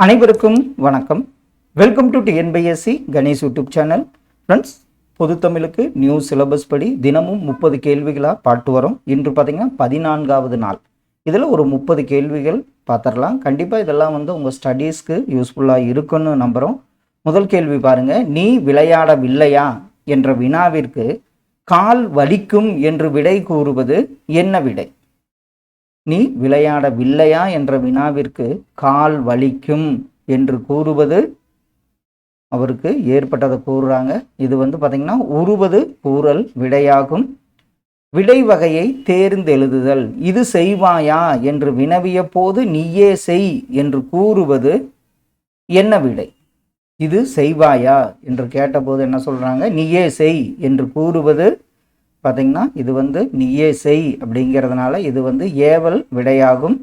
அனைவருக்கும் வணக்கம். Welcome to TNPSC Ganesh YouTube channel. Friends, பொது தமிழுக்கு நியூ சிலபஸ் படி தினமும் 30 கேள்விகளாக பாட்டு வரும். இன்று பார்த்தீங்கன்னா 14வது நாள். இதில் ஒரு 30 கேள்விகள் பார்த்துடலாம். கண்டிப்பாக இதெல்லாம் உங்கள் ஸ்டடீஸ்க்கு யூஸ்ஃபுல்லாக இருக்குன்னு நம்புகிறோம். முதல் கேள்வி பாருங்கள். நீ விளையாடவில்லையா என்ற வினாவிற்கு கால் வலிக்கும் என்று விடை கூறுவது என்ன விடை? நீ விளையாடவில்லையா என்ற வினாவிற்கு கால் வலிக்கும் என்று கூறுவது, அவருக்கு ஏற்பட்டதை கூறுறாங்க. இது பார்த்தீங்கன்னா உருவது கூறல் விடையாகும். விடை வகையை தேர்ந்தெழுதுதல். இது செய்வாயா என்று வினவிய போது நீயே செய் என்று கூறுவது என்ன விடை? இது செய்வாயா என்று கேட்டபோது என்ன சொல்றாங்க? நீயே செய் என்று கூறுவது பார்த்தீங்கன்னா இது நீயே செய் அப்படிங்கிறதுனால இது ஏவல் விடையாகும்.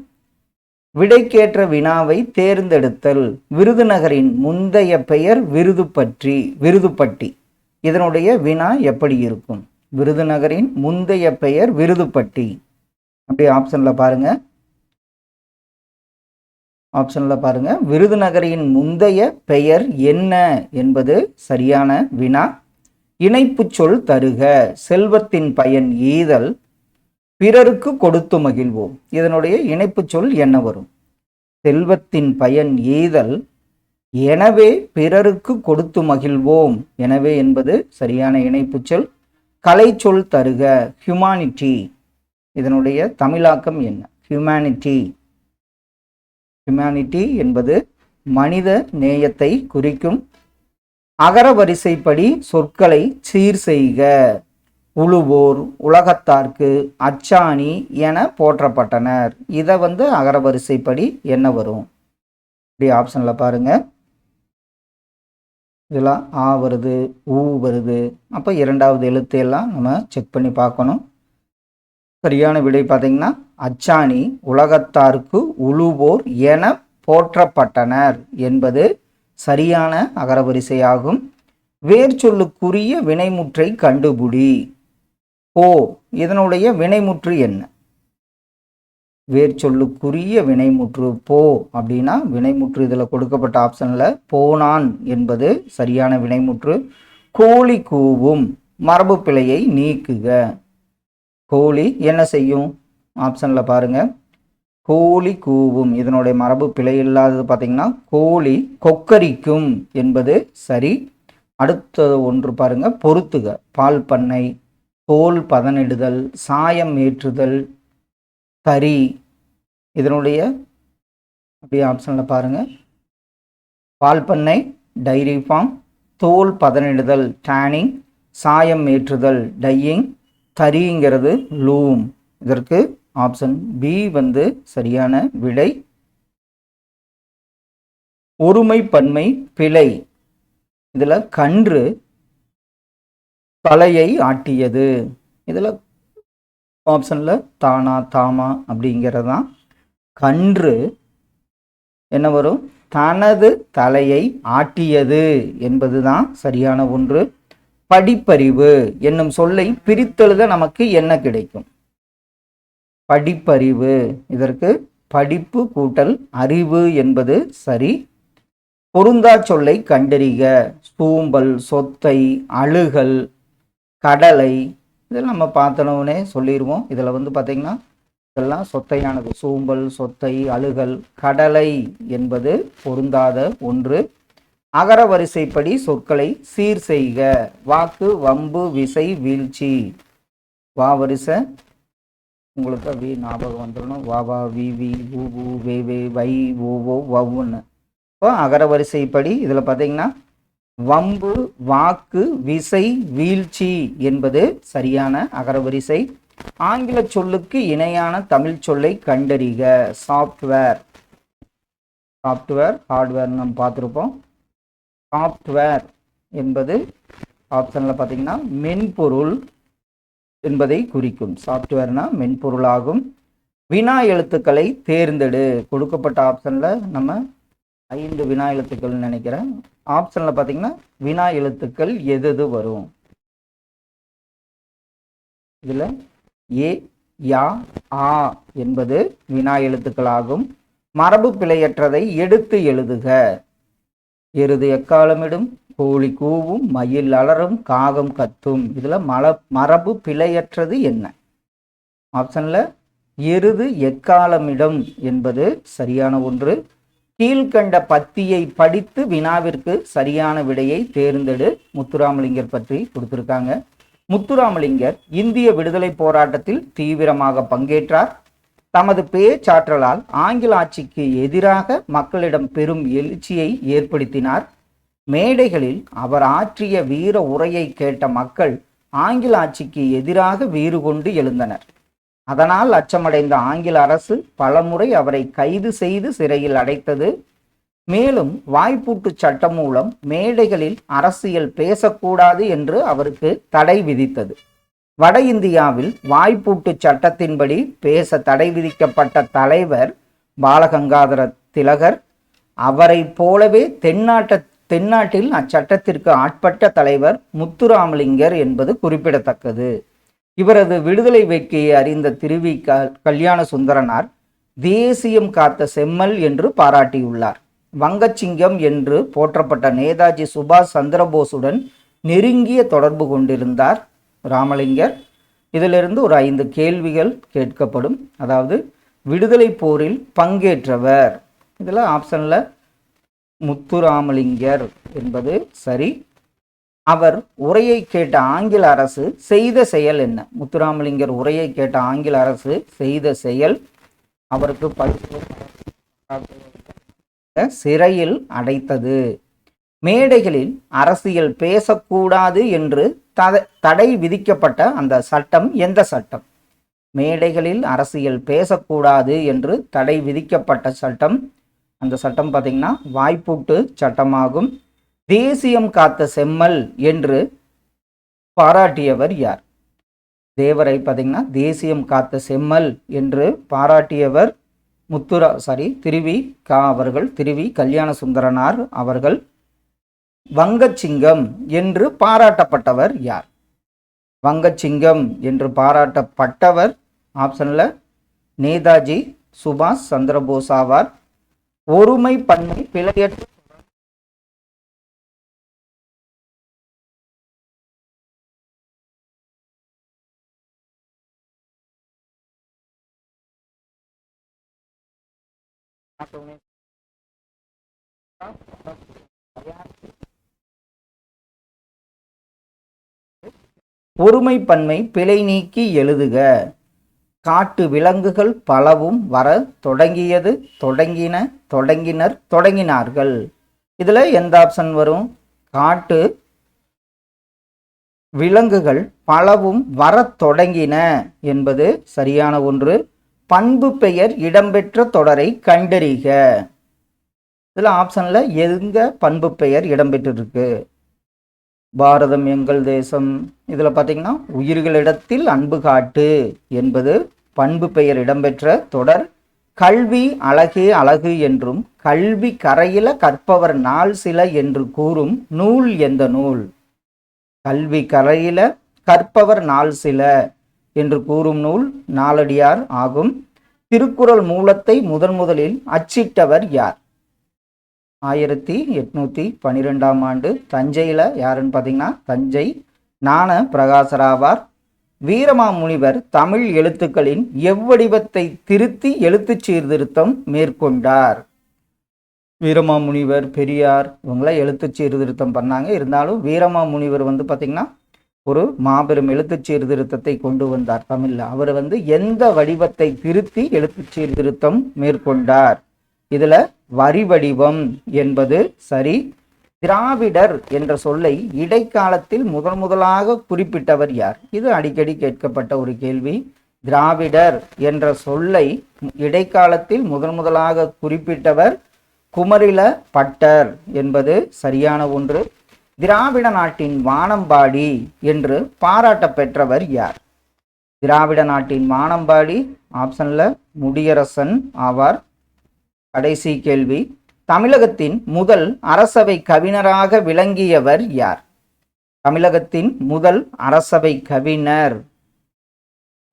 விடைக்கேற்ற வினாவை தேர்ந்தெடுத்தல். விருதுநகரின் முந்தைய பெயர் விருதுப்பட்டி. இதனுடைய வினா எப்படி இருக்கும்? விருதுநகரின் முந்தைய பெயர் விருதுப்பட்டி. அப்படி ஆப்ஷன்ல பாருங்க. விருதுநகரின் முந்தைய பெயர் என்ன என்பது சரியான வினா. இணைப்பு சொல் தருக. செல்வத்தின் பயன் ஈதல், பிறருக்கு கொடுத்து மகிழ்வோம். இதனுடைய இணைப்பு சொல் என்ன வரும்? செல்வத்தின் பயன் ஈதல், எனவே பிறருக்கு கொடுத்து மகிழ்வோம். எனவே என்பது சரியான இணைப்பு சொல். கலை சொல் தருக. ஹியூமானிட்டி. இதனுடைய தமிழாக்கம் என்ன? ஹியூமானிட்டி என்பது மனித நேயத்தை குறிக்கும். அகர வரிசைப்படி சொற்களை சீர் செய்க. உழுவோர், உலகத்தார்க்கு, அச்சாணி என போற்றப்பட்டனர். இதை அகர வரிசைப்படி என்ன வரும்? இப்படி ஆப்ஷன்ல பாருங்க. இதெல்லாம் ஆ வருது, ஊ வருது. அப்போ இரண்டாவது எழுத்து எல்லாம் நம்ம செக் பண்ணி பார்க்கணும். சரியான விடை பார்த்தீங்கன்னா அச்சாணி, உலகத்தார்க்கு, உழுவோர் என போற்றப்பட்டனர் என்பது சரியான அகரவரிசையாகும். வேர் சொல்லுக்குரிய வினைமுற்றை கண்டுபிடி. போ. இதனுடைய வினைமுற்று என்ன? வேர் சொல்லுக்குரிய வினைமுற்று போ அப்படின்னா வினைமுற்று இதில் கொடுக்கப்பட்ட ஆப்ஷன்ல போனான் என்பது சரியான வினைமுற்று. கோழி கூவும். மரபு பிழையை நீக்குக. கோழி என்ன செய்யும்? ஆப்ஷன்ல பாருங்க. கோழி கூவும். இதனுடைய மரபு பிழை இல்லாதது பார்த்தீங்கன்னா கோழி கொக்கரிக்கும் என்பது சரி. அடுத்த ஒன்று பாருங்க. பொறுத்துக. பால் பண்ணை, தோல் பதனிடுதல், சாயம் ஏற்றுதல், தறி. இதனுடைய அப்படியே ஆப்ஷன்ல பாருங்க. பால் பண்ணை டைரி ஃபார்ம், தோல் பதனிடுதல் டேனிங், சாயம் ஏற்றுதல் டையிங், தறிங்கிறது லூம். இதற்கு ஆப்ஷன் பி சரியான விடை. ஒருமை பன்மை பிழை. இதுல கன்று தலையை ஆட்டியது. இதுல ஆப்ஷன்ல தானா தாமா அப்படிங்கிறதான். கன்று என்ன வரும்? தனது தலையை ஆட்டியது என்பதுதான் சரியான ஒன்று. படிப்பறிவு என்னும் சொல்லை பிரித்தெழுத நமக்கு என்ன கிடைக்கும்? படிப்பறிவு. இதற்கு படிப்பு கூட்டல் அறிவு என்பது சரி. பொருந்தா சொல்லை கண்டறிக. சூம்பல், சொத்தை, அழுகல், கடலை. இதெல்லாம் நம்ம பார்த்தனவுனே சொல்லிடுவோம். இதில் பார்த்தீங்கன்னா இதெல்லாம் சொத்தையானது. சூம்பல், சொத்தை, அழுகல், கடலை என்பது பொருந்தாத ஒன்று. அகர வரிசைப்படி சொற்களை சீர் செய்க. வாக்கு, வம்பு, விசை, வீழ்ச்சி. வா வரிசை உங்களுக்கு வி ஞாபகம் வந்துடணும். வா வி வி ஊ ஊ வே வே வை ஓ வவ்வுன்னு. இப்போ அகர வரிசைப்படி இதில் பார்த்தீங்கன்னா வம்பு, வாக்கு, விசை, வீழ்ச்சி என்பது சரியான அகரவரிசை. ஆங்கில சொல்லுக்கு இணையான தமிழ் சொல்லை கண்டறிக. சாஃப்ட்வேர். ஹார்ட்வேர் நம்ம பார்த்துருப்போம். சாஃப்ட்வேர் என்பது ஆப்ஷன்ல பார்த்தீங்கன்னா மென்பொருள் என்பதை குறிக்கும். சாஃப்ட்வேர்னா மென்பொருளாகும். வினா எழுத்துக்களை தேர்ந்தெடு. கொடுக்கப்பட்ட ஆப்ஷன்ல நம்ம 5 வினா எழுத்துக்கள் நினைக்கிறேன். ஆப்ஷன்ல பார்த்தீங்கன்னா வினா எழுத்துக்கள் எது வரும்? இதுல ஏ, யா, ஆ என்பது வினா எழுத்துக்கள் ஆகும். மரபு பிழையற்றதை எடுத்து எழுதுக. எருது எக்காலமிடும், கோழி கூவும், மயில் அலறும், காகம் கத்தும். இதுல மரபு பிழையற்றது என்ன? ஆப்ஷன்ல எருது எக்காலமிடம் என்பது சரியான ஒன்று. கீழ்கண்ட பத்தியை படித்து வினாவிற்கு சரியான விடையை தேர்ந்தெடு. முத்துராமலிங்கர் பற்றி கொடுத்திருக்காங்க. முத்துராமலிங்கர் இந்திய விடுதலை போராட்டத்தில் தீவிரமாக பங்கேற்றார். தமது பேச்சாற்றலால் ஆங்கில ஆட்சிக்கு எதிராக மக்களிடம் பெரும் எழுச்சியை ஏற்படுத்தினார். மேடைகளில் அவர் ஆற்றிய வீர உரையை கேட்ட மக்கள் ஆங்கில ஆட்சிக்கு எதிராக வீறு கொண்டு எழுந்தனர். அதனால் அச்சமடைந்த ஆங்கில அரசு பலமுறை அவரை கைது செய்து சிறையில் அடைத்தது. மேலும் வாய்ப்பூட்டு சட்டம் மூலம் மேடைகளில் அரசியல் பேசக்கூடாது என்று அவருக்கு தடை விதித்தது. வட இந்தியாவில் வாய்ப்பூட்டு சட்டத்தின்படி பேச தடை விதிக்கப்பட்ட தலைவர் பாலகங்காதர திலகர். அவரை போலவே தென்னாட்டில் அச்சட்டத்திற்கு ஆட்பட்ட தலைவர் முத்துராமலிங்கர் என்பது குறிப்பிடத்தக்கது. இவரது விடுதலை வேட்கையை அறிந்த திருவி கல்யாண சுந்தரனார் தேசியம் காத்த செம்மல் என்று பாராட்டியுள்ளார். வங்கச்சிங்கம் என்று போற்றப்பட்ட நேதாஜி சுபாஷ் சந்திரபோஸுடன் நெருங்கிய தொடர்பு கொண்டிருந்தார் ராமலிங்கர். இதிலிருந்து ஒரு 5 கேள்விகள் கேட்கப்படும். அதாவது விடுதலை போரில் பங்கேற்றவர். இதில் ஆப்ஷன்ல முத்துராமலிங்கர் என்பது சரி. அவர் உரையை கேட்ட ஆங்கில அரசு செய்த செயல் என்ன? முத்துராமலிங்கர் உரையை கேட்ட ஆங்கில அரசு செய்த செயல் அவருக்கு சிறையில் அடைத்தது. மேடைகளில் அரசியல் பேசக்கூடாது என்று தடை விதிக்கப்பட்ட அந்த சட்டம் எந்த சட்டம்? மேடைகளில் அரசியல் பேசக்கூடாது என்று தடை விதிக்கப்பட்ட சட்டம், அந்த சட்டம் பார்த்தீங்கன்னா வாய்ப்பூட்டு சட்டமாகும். தேசியம் காத்த செம்மல் என்று பாராட்டியவர் யார்? தேவரை பார்த்தீங்கன்னா தேசியம் காத்த செம்மல் என்று பாராட்டியவர் திருவி கல்யாண சுந்தரனார் அவர்கள். வங்கச்சிங்கம் என்று பாராட்டப்பட்டவர் யார்? வங்கச்சிங்கம் என்று பாராட்டப்பட்டவர் ஆப்ஷன்ல நேதாஜி சுபாஷ் சந்திரபோஸ் ஆவார். ஒருமை பன்மை பிழையற்ற ஒருமை பன்மை பிழை நீக்கி எழுதுக. காட்டு விலங்குகள் பலவும் வர தொடங்கியது, தொடங்கினர், தொடங்கினார்கள். இதுல எந்த ஆப்ஷன் வரும்? காட்டு விலங்குகள் பலவும் வர தொடங்கின என்பது சரியான ஒன்று. பண்பு பெயர் இடம்பெற்ற தொடரை கண்டறிக. இதுல ஆப்ஷன்ல எங்க பண்பு பெயர் இடம்பெற்றிருக்கு? பாரதம் எங்கள் தேசம். இதுல பாத்தீங்கன்னா உயிர்களிடத்தில் அன்பு காட்டு என்பது பண்பு பெயர் இடம்பெற்ற தொடர். கல்வி அழகே அழகு என்றும் கல்வி கரையில கற்பவர் நாள் சில என்று கூறும் நூல் எந்த நூல்? கல்வி கரையில கற்பவர் நாள் சில என்று கூறும் நூல் நாலடியார் ஆகும். திருக்குறள் மூலத்தை முதலில் அச்சிட்டவர் யார்? 1812ஆம் ஆண்டு தஞ்சையில யாருன்னு பார்த்தீங்கன்னா தஞ்சை ஞான பிரகாசராவார். வீரமாமுனிவர் தமிழ் எழுத்துக்களின் எவ்வடிவத்தை திருத்தி எழுத்து சீர்திருத்தம் மேற்கொண்டார்? வீரமாமுனிவர், பெரியார் இவங்களாம் எழுத்து சீர்திருத்தம் பண்ணாங்க. இருந்தாலும் வீரமாமுனிவர் பார்த்தீங்கன்னா ஒரு மாபெரும் எழுத்து சீர்திருத்தத்தை கொண்டு வந்தார் தமிழ்ல. அவர் எந்த வடிவத்தை திருத்தி எழுத்து சீர்திருத்தம் மேற்கொண்டார்? இதுல வரி வடிவம் என்பது சரி. திராவிடர் என்ற சொல்லை இடைக்காலத்தில் முதலாக குறிப்பிட்டவர் யார்? இது அடிக்கடி கேட்கப்பட்ட ஒரு கேள்வி. திராவிடர் என்ற சொல்லை இடைக்காலத்தில் முதலாக குறிப்பிட்டவர் குமரில பட்டர் என்பது சரியான ஒன்று. திராவிட நாட்டின் வானம்பாடி என்று பாராட்ட பெற்றவர் யார்? திராவிட நாட்டின் வானம்பாடி ஆப்ஷன்ல முடியரசன் ஆவார். கடைசி கேள்வி, தமிழகத்தின் முதல் அரசவை கவிஞராக விளங்கியவர் யார்? தமிழகத்தின் முதல் அரசவை கவிஞர்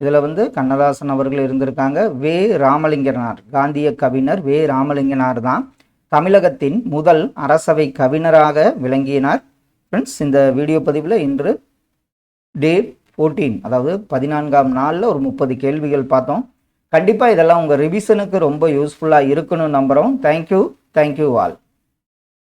இதில் வந்து கண்ணதாசன் அவர்கள் இருந்திருக்காங்க. வே ராமலிங்கனார், காந்திய கவிஞர் வே ராமலிங்கனார் தான் தமிழகத்தின் முதல் அரசவை கவிஞராக விளங்கினார். ஃப்ரெண்ட்ஸ், இந்த வீடியோ பதிவில் இன்று டே 14, அதாவது 14ஆம் நாளில் ஒரு 30 கேள்விகள் பார்த்தோம். கண்டிப்பாக இதெல்லாம் உங்கள் ரிவிஷனுக்கு ரொம்ப யூஸ்ஃபுல்லாக இருக்குன்னு நம்புகிறோம். Thank you all.